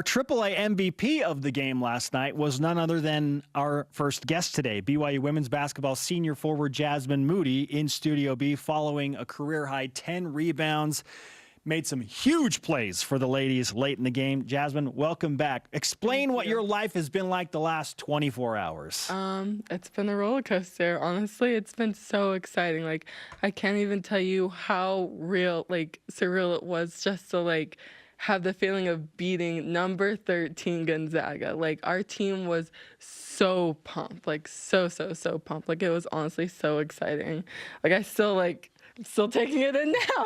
Our AAA MVP of the game last night was none other than our first guest today, BYU women's basketball senior forward Jasmine Moody in Studio B, following a career-high 10 rebounds. Made some huge plays for the ladies late in the game. Jasmine, welcome back. Explain what your life has been like the last 24 hours. It's been a roller coaster. Honestly, it's been so exciting. Like, I can't even tell you how surreal it was just to have the feeling of beating number 13 Gonzaga. Like, our team was so pumped, so pumped. Like, it was honestly so exciting. Like, I'm still taking it in now.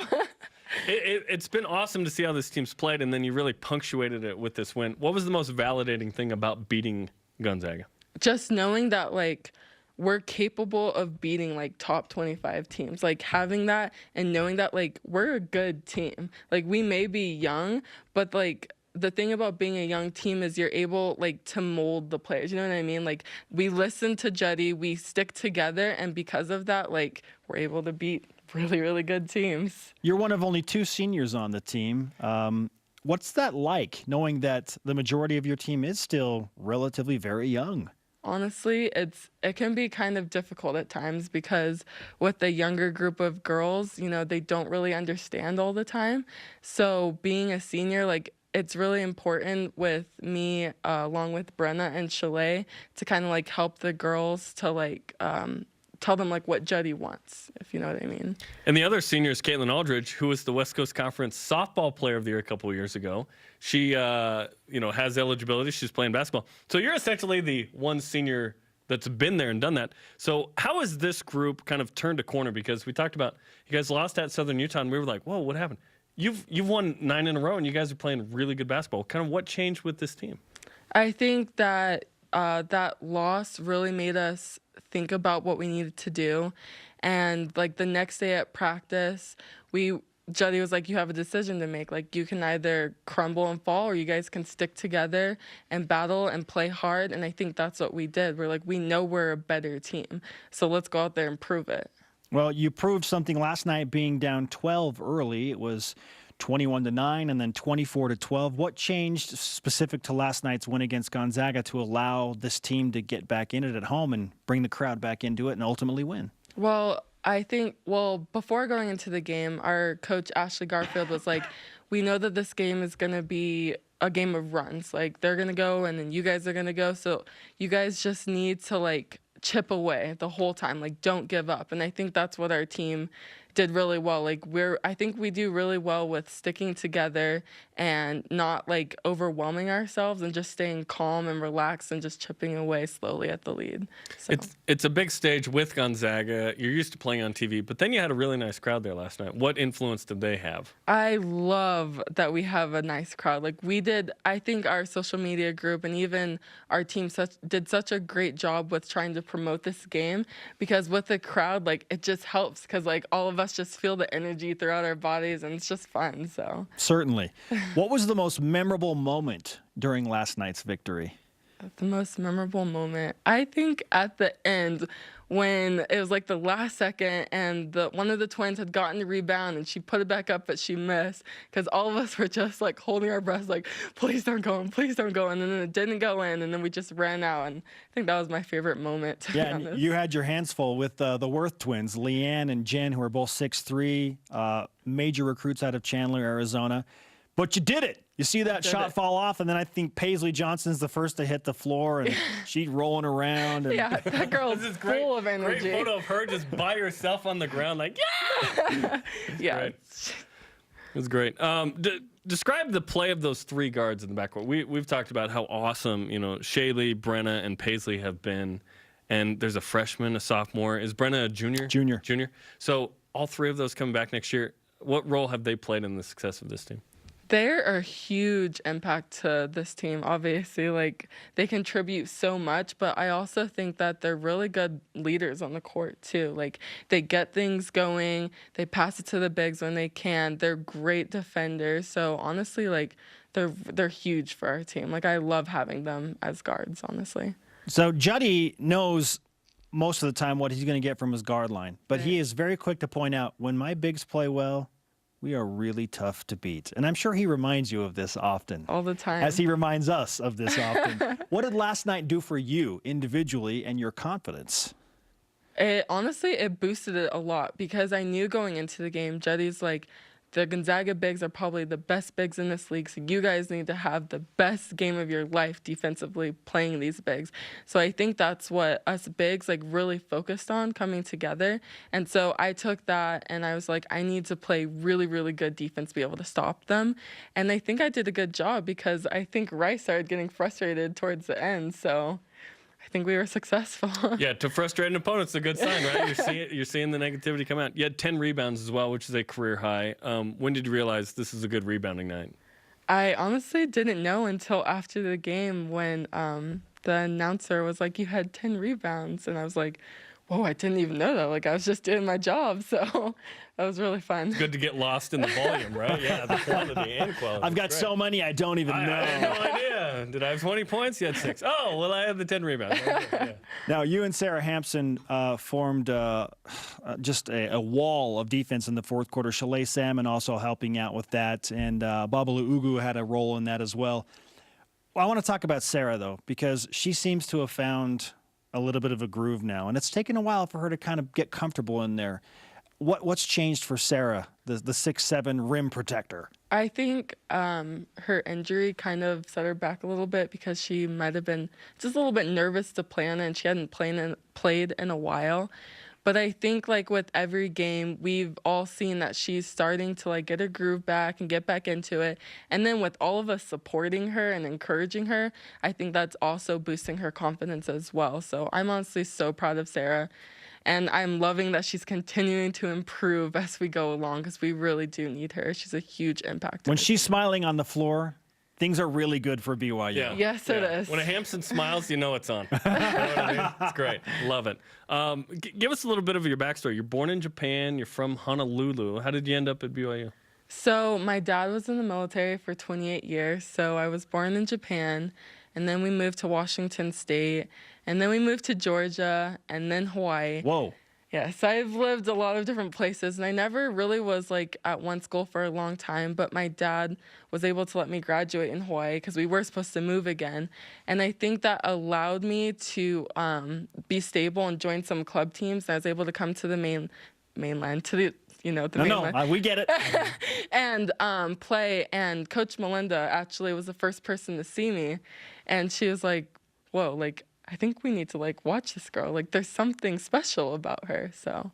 It's been awesome to see how this team's played, and then you really punctuated it with this win. What was the most validating thing about beating Gonzaga? Just knowing that, we're capable of beating, top 25 teams. Having that and knowing that, we're a good team. We may be young, but, the thing about being a young team is you're able, to mold the players. You know what I mean? We listen to Juddy, we stick together, and because of that, we're able to beat really, really good teams. You're one of only 2 seniors on the team. What's that like, knowing that the majority of your team is still relatively very young? Honestly, it can be kind of difficult at times because with the younger group of girls, they don't really understand all the time. So being a senior, it's really important with me, along with Brenna and Chalet, to kind of help the girls to tell them what Juddy wants, if you know what I mean. And the other senior is Caitlin Aldridge, who was the West Coast Conference Softball Player of the Year a couple of years ago. She, has eligibility. She's playing basketball. So you're essentially the one senior that's been there and done that. So how has this group kind of turned a corner? Because we talked about you guys lost at Southern Utah, and we were like, whoa, what happened? You've won 9 in a row, and you guys are playing really good basketball. Kind of what changed with this team? I think that that loss really made us think about what we needed to do. And the next day at practice, Juddy was like, you have a decision to make. You can either crumble and fall, or you guys can stick together and battle and play hard. And I think that's what we did. We're we know we're a better team, so let's go out there and prove it. Well, you proved something last night, being down 12 early. It was 21-9 and then 24-12. What changed specific to last night's win against Gonzaga to allow this team to get back in it at home and bring the crowd back into it and ultimately win? Well, I think, before going into the game, our coach, Ashley Garfield, was like, we know that this game is going to be a game of runs. They're going to go, and then you guys are going to go. So you guys just need to, chip away the whole time. Don't give up. And I think that's what our team did really well. I think we do really well with sticking together and not overwhelming ourselves and just staying calm and relaxed and just chipping away slowly at the lead. So. It's a big stage with Gonzaga. You're used to playing on TV, but then you had a really nice crowd there last night. What influence did they have? I love that we have a nice crowd. I think our social media group and even our team did such a great job with trying to promote this game, because with the crowd, it just helps, because all of us just feel the energy throughout our bodies, and it's just fun. So certainly. What was the most memorable moment during last night's victory? The most memorable moment, I think at the end, when it was the last second and one of the twins had gotten the rebound and she put it back up, but she missed, because all of us were just holding our breaths, please don't go in, please don't go in. And then it didn't go in, and then we just ran out. And I think that was my favorite moment, to be honest. And you had your hands full with the Worth twins, Leanne and Jen, who are both 6'3", major recruits out of Chandler, Arizona. But you did it. You see that shot fall off, and then I think Paisley Johnson's the first to hit the floor, and she's rolling around. And yeah, that girl's full of energy. Great photo of her just by herself on the ground, yeah! Yeah. It was great. Describe the play of those 3 guards in the backcourt. We've talked about how awesome, Shaylee, Brenna, and Paisley have been, and there's a freshman, a sophomore. Is Brenna a junior? Junior. So all 3 of those coming back next year. What role have they played in the success of this team? They're a huge impact to this team, obviously. They contribute so much, but I also think that they're really good leaders on the court, too. They get things going. They pass it to the bigs when they can. They're great defenders. So, honestly, they're huge for our team. I love having them as guards, honestly. So, Juddy knows most of the time what he's going to get from his guard line, but he is very quick to point out, when my bigs play well, we are really tough to beat. And I'm sure he reminds you of this often. All the time. As he reminds us of this often. What did last night do for you individually and your confidence? Honestly, it boosted it a lot because I knew going into the game, Jetty's like, the Gonzaga bigs are probably the best bigs in this league, so you guys need to have the best game of your life defensively playing these bigs. So I think that's what us bigs like really focused on coming together. And so I took that and I was like, I need to play really, really good defense to be able to stop them. And I think I did a good job because I think Rice started getting frustrated towards the end. So I think we were successful. Yeah, to frustrate an opponent, it's a good sign, right? You're seeing the negativity come out. You had 10 rebounds as well, which is a career high. When did you realize this is a good rebounding night? I honestly didn't know until after the game when the announcer was like, you had 10 rebounds. And I was like, whoa, I didn't even know that. Like, I was just doing my job. So that was really fun. Good to get lost in the volume, right? Yeah, the quantity and quality. I've got so many I don't even know. I had no idea. Did I have 20 points? You had 6. Oh, well, I had the 10 rebounds. Okay, yeah. Now, you and Sarah Hampson formed just a wall of defense in the fourth quarter. Chalet Salmon also helping out with that, and Babalu Ugu had a role in that as well. I want to talk about Sarah, though, because she seems to have found a little bit of a groove now, and it's taken a while for her to kind of get comfortable in there. What's changed for Sarah, the 6'7" rim protector? I think her injury kind of set her back a little bit because she might have been just a little bit nervous to play on it, and she hadn't played in a while. But I think like with every game, we've all seen that she's starting to like get her groove back and get back into it. And then with all of us supporting her and encouraging her, I think that's also boosting her confidence as well. So I'm honestly so proud of Sarah. And I'm loving that she's continuing to improve as we go along because we really do need her. She's a huge impact. When she's smiling on the floor, things are really good for BYU. Yeah. Yes, it is. When a Hampson smiles, you know it's on. You know what I mean? It's great. Love it. Give us a little bit of your backstory. You're born in Japan. You're from Honolulu. How did you end up at BYU? So my dad was in the military for 28 years. So I was born in Japan, and then we moved to Washington State, and then we moved to Georgia, and then Hawaii. Whoa. Yes, I've lived a lot of different places, and I never really was like at one school for a long time, but my dad was able to let me graduate in Hawaii because we were supposed to move again. And I think that allowed me to be stable and join some club teams. And I was able to come to the mainland, to the mainland. No, we get it. And play. And Coach Melinda actually was the first person to see me, and she was like, whoa, like, I think we need to like watch this girl. Like there's something special about her. So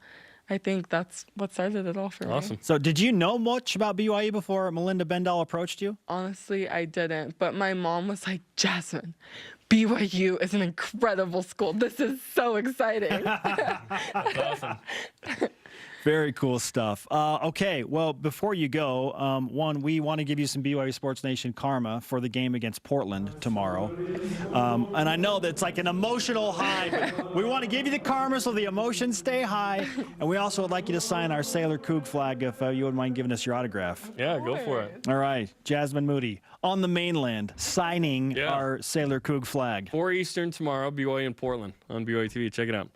I think that's what started it all for me. Awesome. So did you know much about BYU before Melinda Bendall approached you? Honestly, I didn't. But my mom was like, Jasmine, BYU is an incredible school. This is so exciting. That's awesome. Very cool stuff. Okay, well, before you go, one, we want to give you some BYU Sports Nation karma for the game against Portland tomorrow. And I know that's like an emotional high, but we want to give you the karma so the emotions stay high. And we also would like you to sign our Sailor Coug flag if you wouldn't mind giving us your autograph. Yeah, go for it. All right, Jasmine Moody on the mainland signing our Sailor Coug flag. 4 Eastern tomorrow, BYU in Portland on BYUtv. Check it out.